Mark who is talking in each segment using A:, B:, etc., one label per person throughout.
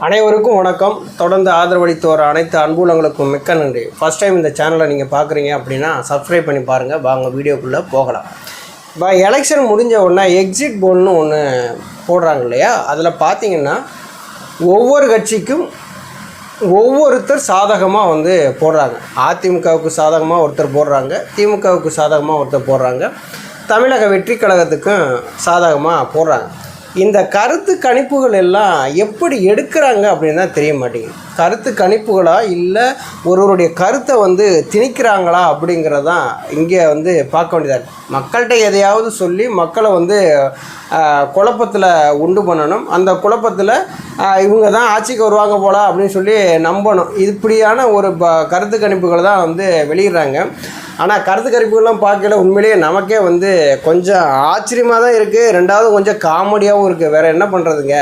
A: அனைவருக்கும் வணக்கம். தொடர்ந்து ஆதரவளித்து வர அனைத்து அன்புலங்களுக்கும் மிக்க நன்றி. ஃபஸ்ட் டைம் இந்த சேனலை நீங்கள் பார்க்குறீங்க அப்படின்னா சப்ஸ்கிரைப் பண்ணி பாருங்கள். வாங்க வீடியோக்குள்ளே போகலாம். இப்போ எலெக்ஷன் முடிஞ்ச உடனே எக்ஸிட் போல்னு ஒன்று போடுறாங்க இல்லையா? அதில் பார்த்தீங்கன்னா ஒவ்வொரு கட்சிக்கும் ஒவ்வொருத்தர் சாதகமாக போடுறாங்க. அதிமுகவுக்கு சாதகமாக ஒருத்தர் போடுறாங்க, திமுகவுக்கு சாதகமாக ஒருத்தர் போடுறாங்க, தமிழக வெற்றி கழகத்துக்கும் சாதகமாக போடுறாங்க. இந்த கருத்து கணிப்புகள் எல்லாம் எப்படி எடுக்கிறாங்க அப்படின்னு தான் தெரிய மாட்டேங்குது. கருத்து கணிப்புகளா இல்லை ஒருவருடைய கருத்தை திணிக்கிறாங்களா அப்படிங்கிறதான் இங்கே பார்க்க வேண்டியதாக இருக்குது. மக்கள்கிட்ட எதையாவது சொல்லி மக்களை குழப்பத்தில் உண்டு பண்ணணும். அந்த குழப்பத்தில் இவங்க தான் ஆட்சிக்கு வருவாங்க போல அப்படின்னு சொல்லி நம்பணும். இப்படியான ஒரு கருத்து கணிப்புகளை தான் வெளியிடுறாங்க. ஆனால் கருத்து கணிப்புகள்லாம் பார்க்கல உண்மையிலேயே நமக்கே கொஞ்சம் ஆச்சரியமாக தான் இருக்குது. ரெண்டாவது கொஞ்சம் காமெடியாகவும் இருக்குது. வேறு என்ன பண்ணுறதுங்க?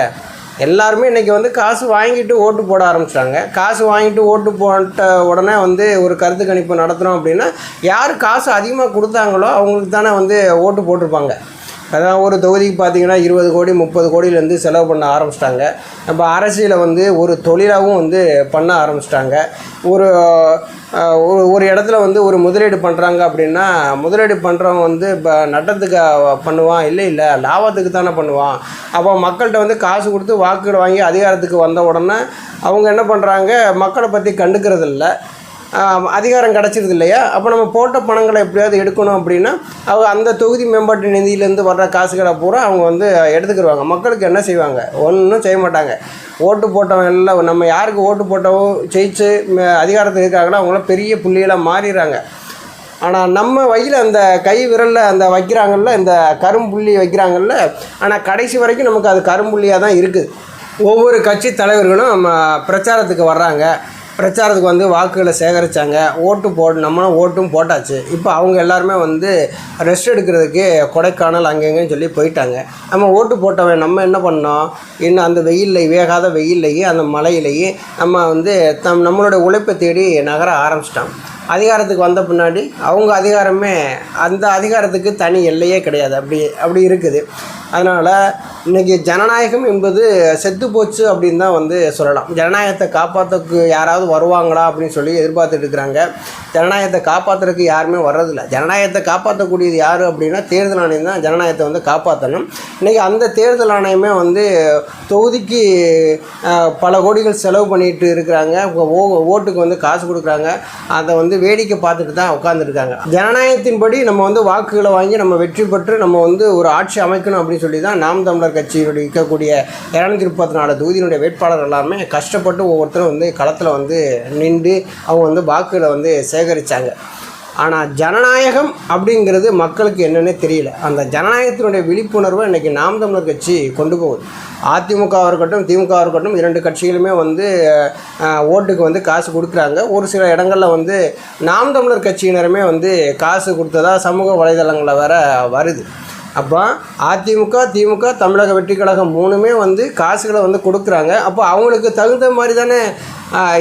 A: எல்லாருமே இன்றைக்கி காசு வாங்கிட்டு ஓட்டு போட ஆரம்பிச்சிட்டாங்க. காசு வாங்கிட்டு ஓட்டு போட்ட உடனே ஒரு கருத்து கணிப்பு நடத்துகிறோம் அப்படின்னா யார் காசு அதிகமாக கொடுத்தாங்களோ அவங்களுக்கு தானே ஓட்டு போட்டிருப்பாங்க. அதான் ஒரு தொகுதிக்கு பார்த்திங்கன்னா 20 கோடி 30 கோடியிலேருந்து செலவு பண்ண ஆரம்பிச்சிட்டாங்க. இப்போ அரசியலை ஒரு தொழிலாகவும் பண்ண ஆரம்பிச்சிட்டாங்க. ஒரு இடத்துல ஒரு முதலீடு பண்ணுறாங்க அப்படின்னா முதலீடு பண்ணுறவங்க இப்போ நட்டத்துக்கு பண்ணுவான், இல்லை லாபத்துக்கு தானே பண்ணுவான். அப்போ மக்கள்கிட்ட காசு கொடுத்து வாக்குகளை வாங்கி அதிகாரத்துக்கு வந்த உடனே அவங்க என்ன பண்ணுறாங்க, மக்களை பற்றி கண்டுக்கிறது இல்லை. அதிகாரம் கிடச்சிருது இல்லையா? அப்போ நம்ம போட்ட பணங்களை எப்படியாவது எடுக்கணும் அப்படின்னா அவங்க அந்த தொகுதி மேம்பாட்டு நிதியிலேருந்து வர்ற காசுகளை பூரா அவங்க எடுத்துக்கிடுவாங்க. மக்களுக்கு என்ன செய்வாங்க? ஒன்றும் செய்ய மாட்டாங்க. ஓட்டு போட்டவங்க எல்லாம் நம்ம யாருக்கு ஓட்டு போட்டவோ ஜெயிச்சு அதிகாரத்தில் இருக்காங்கன்னா அவங்களாம் பெரிய புள்ளிகளாக மாறிடுறாங்க. ஆனால் நம்ம வகையில் அந்த கை விரலில் அந்த வைக்கிறாங்கல்ல, இந்த கரும்புள்ளி வைக்கிறாங்கல்ல, ஆனால் கடைசி வரைக்கும் நமக்கு அது கரும்புள்ளியாக தான் இருக்குது. ஒவ்வொரு கட்சி தலைவர்களும் நம்ம பிரச்சாரத்துக்கு வர்றாங்க. பிரச்சாரத்துக்கு வாக்குகளை சேகரித்தாங்க. நம்மளும் ஓட்டும் போட்டாச்சு. இப்போ அவங்க எல்லாருமே ரெஸ்ட் எடுக்கிறதுக்கு கொடைக்கானல் அங்கெங்கன்னு சொல்லி போயிட்டாங்க. நம்ம ஓட்டு போட்டவன் நம்ம என்ன பண்ணோம், இன்னும் அந்த வெயிலில் வேகாத வெயில்லையே அந்த மழையிலேயே நம்ம நம்மளோட உழைப்பை தேடி நகர ஆரம்பிச்சிட்டாங்க. அதிகாரத்துக்கு வந்த பின்னாடி அவங்க அதிகாரமே அந்த அதிகாரத்துக்கு தனி எல்லையே கிடையாது. அப்படி இருக்குது. அதனால் இன்றைக்கி ஜனநாயகம் என்பது செத்து போச்சு அப்படின்னு தான் சொல்லலாம். ஜனநாயகத்தை காப்பாற்றக்கு யாராவது வருவாங்களா அப்படின்னு சொல்லி எதிர்பார்த்துட்டு இருக்கிறாங்க. ஜனநாயகத்தை காப்பாற்றுறதுக்கு யாருமே வர்றதில்லை. ஜனநாயகத்தை காப்பாற்றக்கூடியது யார் அப்படின்னா தேர்தல் ஆணையம் தான் ஜனநாயகத்தை காப்பாற்றணும். இன்றைக்கி அந்த தேர்தல் ஆணையமே தொகுதிக்கு பல கோடிகள் செலவு பண்ணிட்டு இருக்கிறாங்க. ஓட்டுக்கு காசு கொடுக்குறாங்க. அதை வேடிக்கை பார்த்துட்டு தான் உட்காந்துருக்காங்க. ஜனநாயகத்தின்படி நம்ம வாக்குகளை வாங்கி நம்ம வெற்றி பெற்று நம்ம ஒரு ஆட்சி அமைக்கணும் அப்படின்னு சொல்லி தான் நாம் தமிழர் கட்சியினுடைய இருக்கக்கூடிய 234 தொகுதியினுடைய வேட்பாளர் எல்லாமே கஷ்டப்பட்டு ஒவ்வொருத்தரும் களத்தில் நின்று அவங்க வாக்குகளை சேகரித்தாங்க. ஆனால் ஜனநாயகம் அப்படிங்கிறது மக்களுக்கு என்னென்னே தெரியல. அந்த ஜனநாயகத்தினுடைய விழிப்புணர்வை இன்றைக்கி நாம் தமிழர் கட்சி கொண்டு போகுது. அதிமுகவாக இருக்கட்டும் திமுகவாக இருக்கட்டும் 2 கட்சிகளுமே ஓட்டுக்கு காசு கொடுக்குறாங்க. ஒரு சில இடங்களில் நாம் தமிழர் கட்சியினருமே காசு கொடுத்ததா சமூக வலைதளங்களில் வேற வருது. அப்போ அதிமுக திமுக தமிழக வெற்றி கழகம் 3மே காசுகளை கொடுக்குறாங்க. அப்போ அவங்களுக்கு தகுந்த மாதிரி தானே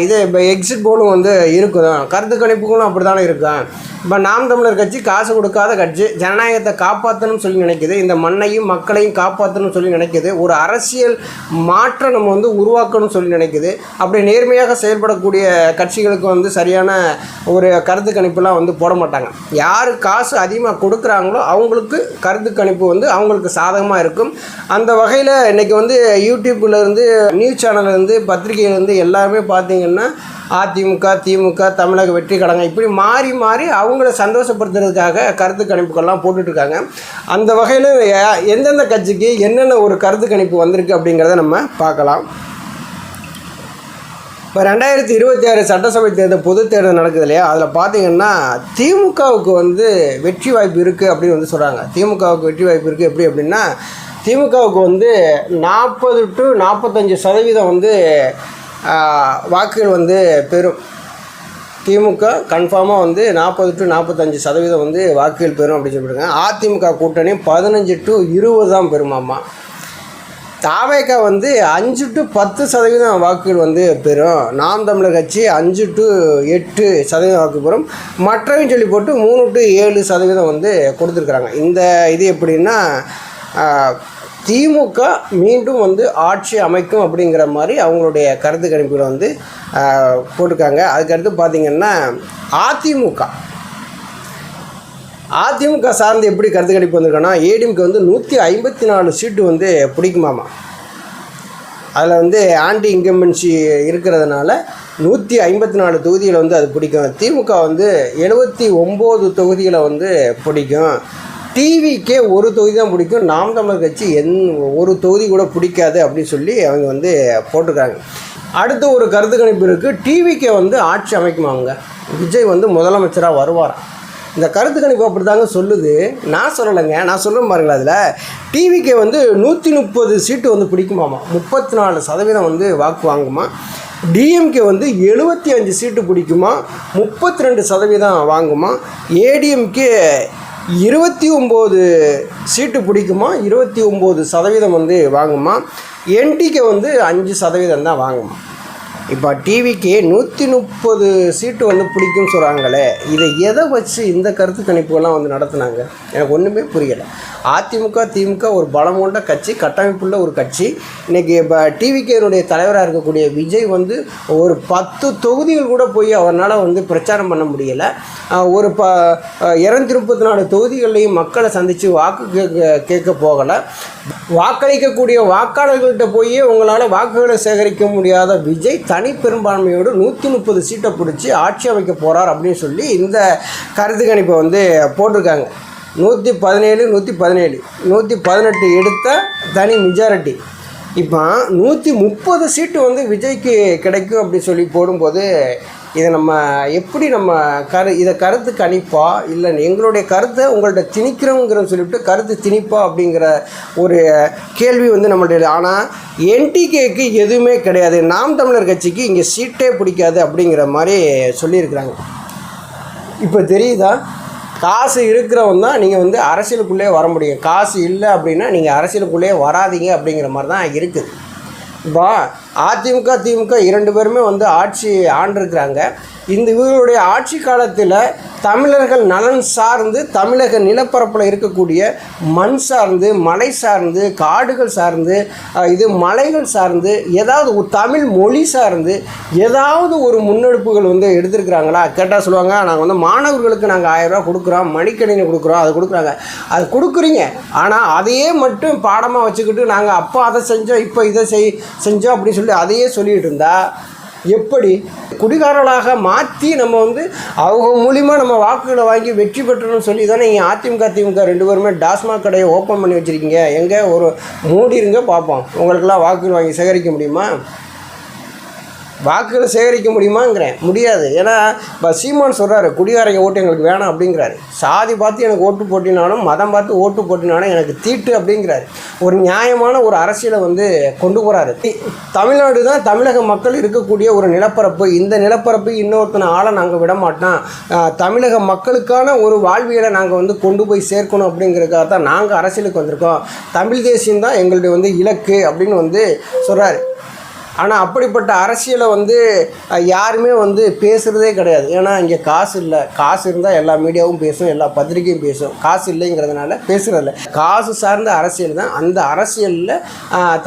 A: இது இப்போ எக்ஸிட் போலும் இருக்கும். கருத்து கணிப்புகளும் அப்படி தானே இருக்கும். இப்போ நாம் தமிழர் கட்சி காசு கொடுக்காத கட்சி, ஜனநாயகத்தை காப்பாற்றணும்னு சொல்லி நினைக்கிது, இந்த மண்ணையும் மக்களையும் காப்பாற்றணும்னு சொல்லி நினைக்கிது, ஒரு அரசியல் மாற்றம் நம்ம உருவாக்கணும்னு சொல்லி நினைக்கிது. அப்படி நேர்மையாக செயல்படக்கூடிய கட்சிகளுக்கு சரியான ஒரு கருத்து கணிப்புலாம் போட மாட்டாங்க. யார் காசு அதிகமாக கொடுக்குறாங்களோ அவங்களுக்கு கருத்து கணிப்பு அவங்களுக்கு சாதகமாக இருக்கும். அந்த வகையில் இன்றைக்கி யூடியூப்லேருந்து நியூஸ் சேனல்லேருந்து பத்திரிகையிலேருந்து எல்லாருமே பார்த்திங்கன்னா அதிமுக திமுக தமிழக வெற்றி கழகம் இப்படி மாறி மாறி அவங்கள சந்தோஷப்படுத்துறதுக்காக கருத்து கணிப்புகள்லாம் போட்டுட்ருக்காங்க. அந்த வகையில் எந்தெந்த கட்சிக்கு என்னென்ன ஒரு கருத்து கணிப்பு வந்திருக்கு அப்படிங்கிறத நம்ம பார்க்கலாம். இப்போ 2026 சட்டசபை தேர்தல் பொது தேர்தல் நடக்குது இல்லையா? அதில் பார்த்திங்கன்னா திமுகவுக்கு வெற்றி வாய்ப்பு இருக்குது அப்படின்னு சொல்கிறாங்க. திமுகவுக்கு வெற்றி வாய்ப்பு இருக்குது எப்படி அப்படின்னா திமுகவுக்கு 40 to 45% வாக்குகள் பெறும். திமுக கன்ஃபார்மாக 40 to 45% வாக்குகள் பெறும் அப்படின்னு சொல்லியிருக்காங்க. அதிமுக கூட்டணி 15 to 20 தான் பெறுமாமா. தாவேக 5 to 10% வாக்குகள் பெறும். நாம் தமிழர் கட்சி 5 to 8% வாக்கு பெறும். மற்றவங்க சொல்லி போட்டு 3 to 7% கொடுத்துருக்குறாங்க. இந்த இது எப்படின்னா திமுக மீண்டும் வந்து ஆட்சி அமைக்கும் அப்படிங்கிற மாதிரி அவங்களுடைய கருத்து கணிப்புகளை வந்து போட்டிருக்காங்க. அதுக்கடுத்து பார்த்திங்கன்னா அதிமுக சார்ந்து எப்படி கருத்து கணிப்பு வந்திருக்கோன்னா, ஏடிஎம்கே வந்து 154 சீட்டு வந்து பிடிக்குமாமா. அதில் வந்து ஆன்டி இன்கம்பன்சி இருக்கிறதுனால 154 தொகுதிகளை வந்து அது பிடிக்கும். திமுக வந்து 79 தொகுதிகளை வந்து பிடிக்கும். டிவிக்கே ஒரு தொகுதி தான் பிடிக்கும். நாம் தமிழர் கட்சி ஒரு தொகுதி கூட பிடிக்காது அப்படின்னு சொல்லி அவங்க வந்து போட்டிருக்காங்க. அடுத்த ஒரு கருத்து கணிப்பு இருக்குது. டிவிக்கே வந்து ஆட்சி அமைக்குமாங்க, விஜய் வந்து முதலமைச்சராக வருவாராம். இந்த கருத்து கணிப்பு அப்படி தாங்க சொல்லுது, நான் சொல்லலைங்க, நான் சொல்கிறேன் பாருங்களேன். அதில் டிவிக்கே வந்து 130 சீட்டு வந்து பிடிக்குமாமா, 34% வந்து வாக்கு வாங்குமா. டிஎம்கே வந்து 75 சீட்டு பிடிக்குமா, 32% வாங்குமா. ஏடிஎம்கே 29 சீட்டு பிடிக்குமா, 29% வந்து வாங்குமா. என்டிகே வந்து 5% தான் வாங்குமா. இப்போ டிவிக்கு 130 சீட்டு வந்து பிடிக்கும்னு சொல்கிறாங்களே, இதை எதை வச்சு இந்த கருத்து கணிப்புகள்லாம் வந்து நடத்துனாங்க? எனக்கு ஒன்றுமே புரியலை. அதிமுக திமுக ஒரு பலம் கொண்ட கட்சி, கட்டமைப்புள்ள ஒரு கட்சி. இன்றைக்கி இப்போ டிவிகேனுடைய தலைவராக இருக்கக்கூடிய விஜய் வந்து ஒரு 10 தொகுதிகள் கூட போய் அவரால் வந்து பிரச்சாரம் பண்ண முடியலை. ஒரு 234 தொகுதிகள்லையும் மக்களை சந்தித்து வாக்கு கேட்க போகலை. வாக்களிக்கக்கூடிய வாக்காளர்கள்ட்ட போய் உங்களால் வாக்குகளை சேகரிக்க முடியாத விஜய் தனி பெரும்பான்மையோடு 130 சீட்டை பிடிச்சி ஆட்சி அமைக்க போகிறார் அப்படின்னு சொல்லி இந்த கருத்து கணிப்பை வந்து போட்டிருக்காங்க. 117 118 எடுத்த தனி மெஜாரிட்டி. இப்போ 130 சீட்டு வந்து விஜய்க்கு கிடைக்கும் அப்படி சொல்லி போடும்போது இதை நம்ம எப்படி இதை கருத்து கணிப்பா இல்லை எங்களுடைய கருத்தை உங்கள்கிட்ட திணிக்கிறோங்கிறன்னு சொல்லிவிட்டு கருத்து திணிப்பா அப்படிங்கிற ஒரு கேள்வி வந்து நம்மளுடைய. ஆனால் என்டிகேக்கு எதுவுமே கிடையாது, நாம் தமிழர் கட்சிக்கு இங்கே சீட்டே பிடிக்காது அப்படிங்கிற மாதிரி சொல்லியிருக்கிறாங்க. இப்போ தெரியுதா, காசு இருக்கிறவன் தான் நீங்கள் வந்து அரசியலுக்குள்ளே வர முடியும், காசு இல்லை அப்படின்னா நீங்கள் அரசியலுக்குள்ளே வராதீங்க அப்படிங்கிற மாதிரி தான் இருக்குது. இப்போ அதிமுக திமுக 2 பேருமே வந்து ஆட்சி ஆண்டிருக்கிறாங்க. இவர்களுடைய ஆட்சி காலத்தில் தமிழர்கள் நலன் சார்ந்து, தமிழக நிலப்பரப்பில் இருக்கக்கூடிய மண் சார்ந்து, மலை சார்ந்து, காடுகள் சார்ந்து, மலைகள் சார்ந்து, ஏதாவது ஒரு தமிழ் மொழி சார்ந்து ஏதாவது ஒரு முன்னெடுப்புகள் வந்து எடுத்திருக்கிறாங்களா கேட்டால் சொல்லுவாங்க, நாங்கள் வந்து மாணவர்களுக்கு நாங்கள் 1000 ரூபா கொடுக்குறோம், மடிக்கணினி கொடுக்குறோம், அது கொடுக்குறாங்க. அது கொடுக்குறீங்க, ஆனால் அதையே மட்டும் பாடமாக வச்சுக்கிட்டு நாங்கள் அப்போ அதை செஞ்சோம் இப்போ இதை செஞ்சோம் அப்படின்னு சொல்லி அதையே சொல்லிகிட்டு இருந்தால் எப்படி? குடிகாரர்களாக மாற்றி நம்ம வந்து அவங்க மூலிமா நம்ம வாக்குகளை வாங்கி வெற்றி பெற்றணும்னு சொல்லி தானே நீங்கள் அதிமுக திமுக 2 பேருமே டாஸ்மாக் கடையை ஓப்பன் பண்ணி வச்சுருக்கீங்க. எங்கே ஒரு மூடிருங்க பார்ப்போம், உங்களுக்கெல்லாம் வாக்குகள் வாங்கி சேகரிக்க முடியுமா? வாக்குகளை சேகரிக்க முடியுமாங்கிறேன், முடியாது. ஏன்னா இப்போ சீமான் சொல்கிறாரு, குடிகாரங்க ஓட்டு எங்களுக்கு வேணாம் அப்படிங்கிறாரு. சாதி பார்த்து எனக்கு ஓட்டு போட்டினாலும், மதம் பார்த்து ஓட்டு போட்டினாலும் எனக்கு தீட்டு அப்படிங்கிறாரு. ஒரு நியாயமான ஒரு அரசியலை வந்து கொண்டு போகிறாரு. தமிழ்நாடு தான் தமிழக மக்கள் இருக்கக்கூடிய ஒரு நிலப்பரப்பு. இந்த நிலப்பரப்பு இன்னொருத்தனை ஆளை நாங்கள் விட மாட்டோம், தமிழக மக்களுக்கான ஒரு வாழ்வியலை நாங்கள் வந்து கொண்டு போய் சேர்க்கணும் அப்படிங்கிறதுக்காக தான் நாங்கள் அரசியலுக்கு வந்திருக்கோம். தமிழ் தேசியம் தான் எங்களுடைய வந்து இலக்கு அப்படின்னு வந்து சொல்கிறாரு. ஆனால் அப்படிப்பட்ட அரசியலை வந்து யாருமே வந்து பேசுகிறதே கிடையாது. ஏன்னா இங்கே காசு இல்லை, காசு இருந்தால் எல்லா மீடியாவும் பேசும், எல்லா பத்திரிகையும் பேசும். காசு இல்லைங்கிறதுனால பேசுகிறதில்ல. காசு சார்ந்த அரசியல் தான். அந்த அரசியலில்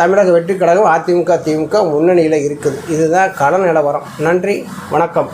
A: தமிழக வெற்றிக் கழகம் அதிமுக திமுக முன்னணியில் இருக்குது. இதுதான் கள நிலவரம். நன்றி, வணக்கம்.